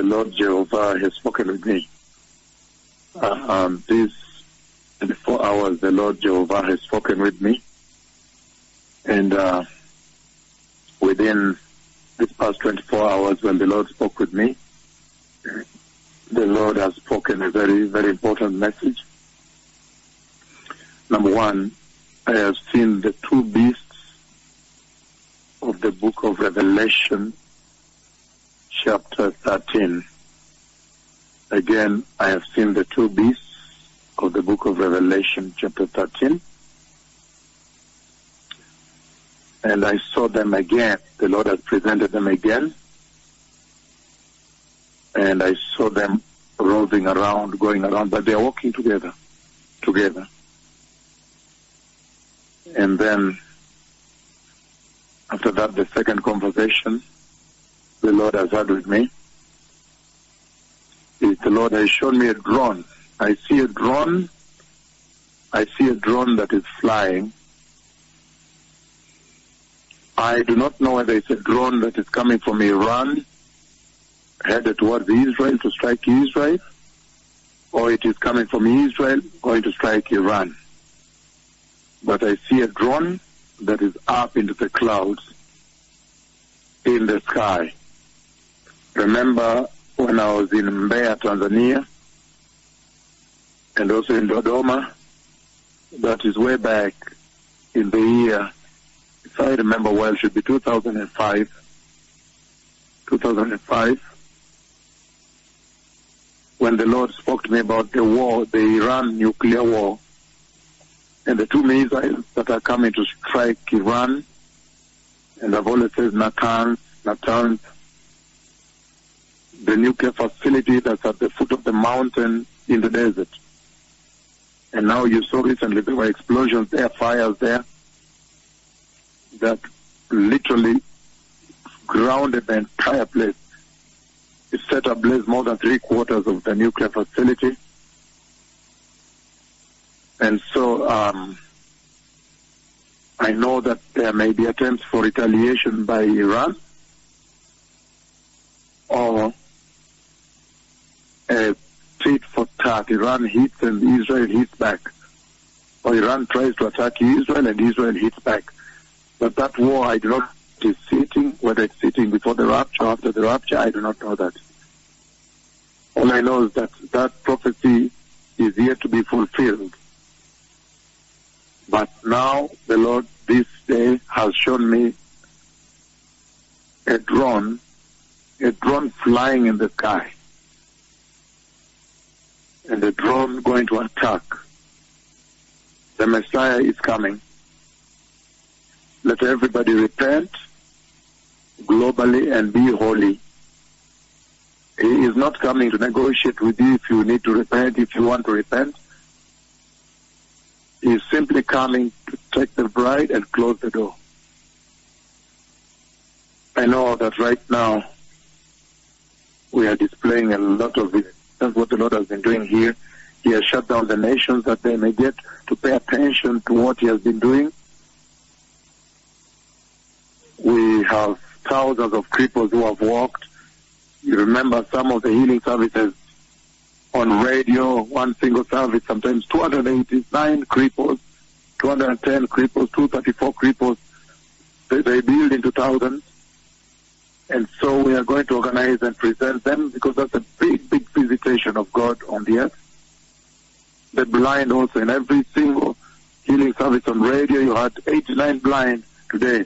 Lord Jehovah has spoken with me. These 24 hours, the Lord Jehovah has spoken with me. And within these past 24 hours, when the Lord spoke with me, the Lord has spoken a very, very important message. Number one, I have seen the two beasts of the book of Revelation, chapter 13. Again, I have seen the two beasts of the book of Revelation, chapter 13. And I saw them again. The Lord has presented them again. And I saw them roving around, going around, but they are walking together. And then, after that, the second conversation the Lord has had with me is the Lord has shown me a drone. I see a drone that is flying. I do not know whether it's a drone that is coming from Iran, headed towards Israel to strike Israel, or it is coming from Israel going to strike Iran. But I see a drone that is up into the clouds in the sky. Remember when I was in Mbeya, Tanzania, and also in Dodoma, that is way back in the year, if I remember well, it should be 2005. 2005, when the Lord spoke to me about the war, the Iran nuclear war, and the two missiles that are coming to strike Iran, and I've always said Natanz, the nuclear facility that's at the foot of the mountain in the desert. And now you saw recently there were explosions there, fires there, that literally grounded the entire place. It set ablaze more than 3/4 of the nuclear facility. And so I know that there may be attempts for retaliation by Iran, or a tit for tat. Iran hits and Israel hits back. Or Iran tries to attack Israel and Israel hits back. But that war, I do not know if it is sitting, whether it's sitting before the rapture or after the rapture, I do not know that. All I know is that that prophecy is yet to be fulfilled. But now the Lord this day has shown me a drone flying in the sky, and the drone going to attack. The Messiah is coming. Let everybody repent globally and be holy. He is not coming to negotiate with you if you need to repent, if you want to repent. He is simply coming to take the bride and close the door. I know that right now we are displaying a lot of it. That's what the Lord has been doing here. He has shut down the nations that they may get to pay attention to what He has been doing. We have thousands of cripples who have walked. You remember some of the healing services on radio, one single service, sometimes 289 cripples, 210 cripples, 234 cripples. They build into thousands. And so we are going to organize and present them, because that's a big, big visitation of God on the earth. The blind also, in every single healing service on radio, you had 89 blind today.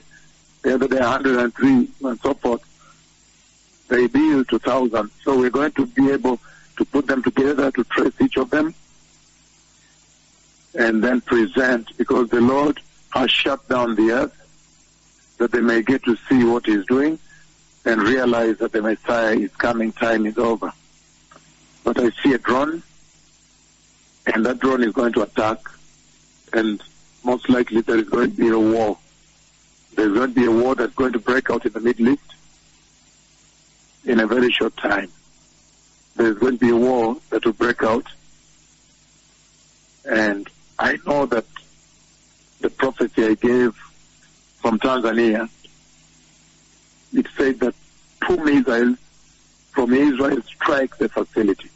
The other day, 103, and so forth. They build to thousands. So we're going to be able to put them together, to trace each of them, and then present, because the Lord has shut down the earth, that they may get to see what He's doing and realize that the Messiah is coming, time is over. But I see a drone, and that drone is going to attack, and most likely there is going to be a war. There's going to be a war that's going to break out in the Middle East in a very short time. There's going to be a war that will break out. And I know that the prophecy I gave from Tanzania, it said that two missiles from Israel strike the facility,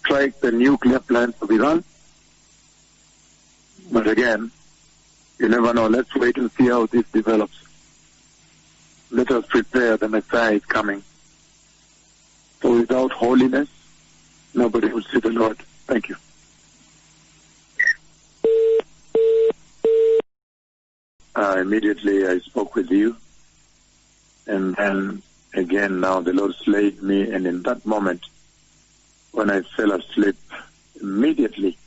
strike the nuclear plants of Iran. But again, you never know. Let's wait and see how this develops. Let us prepare. The Messiah is coming. So without holiness, nobody will see the Lord. Thank you. Immediately I spoke with you, and then again now the Lord slayed me, and in that moment when I fell asleep, immediately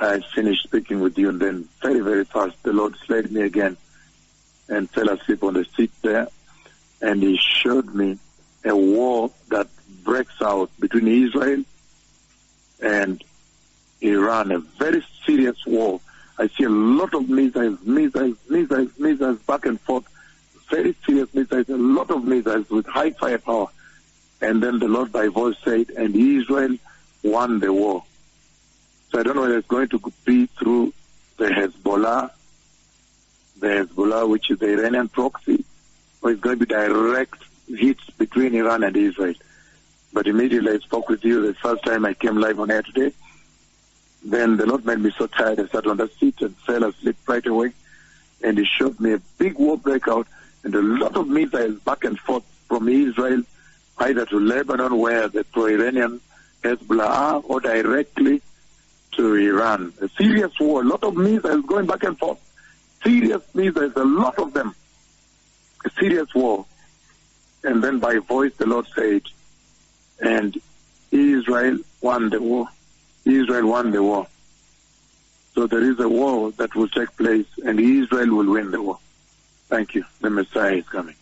I finished speaking with you, and then very, very fast the Lord slayed me again and fell asleep on the seat there, and He showed me a war that breaks out between Israel and Iran, a very serious war. I see a lot of missiles back and forth, very serious missiles, a lot of missiles with high firepower. And then the Lord by voice said, and Israel won the war. So I don't know whether it's going to be through the Hezbollah, which is the Iranian proxy, or it's going to be direct hits between Iran and Israel. But immediately I spoke with you the first time I came live on air today. Then the Lord made me so tired, I sat on the seat and fell asleep right away. And He showed me a big war breakout and a lot of missiles back and forth from Israel, either to Lebanon, where the pro-Iranian Hezbollah are, or directly to Iran. A serious war, a lot of missiles going back and forth. Serious missiles, a lot of them. A serious war. And then by voice the Lord said, and Israel won the war. Israel won the war. So there is a war that will take place, and Israel will win the war. Thank you. The Messiah is coming.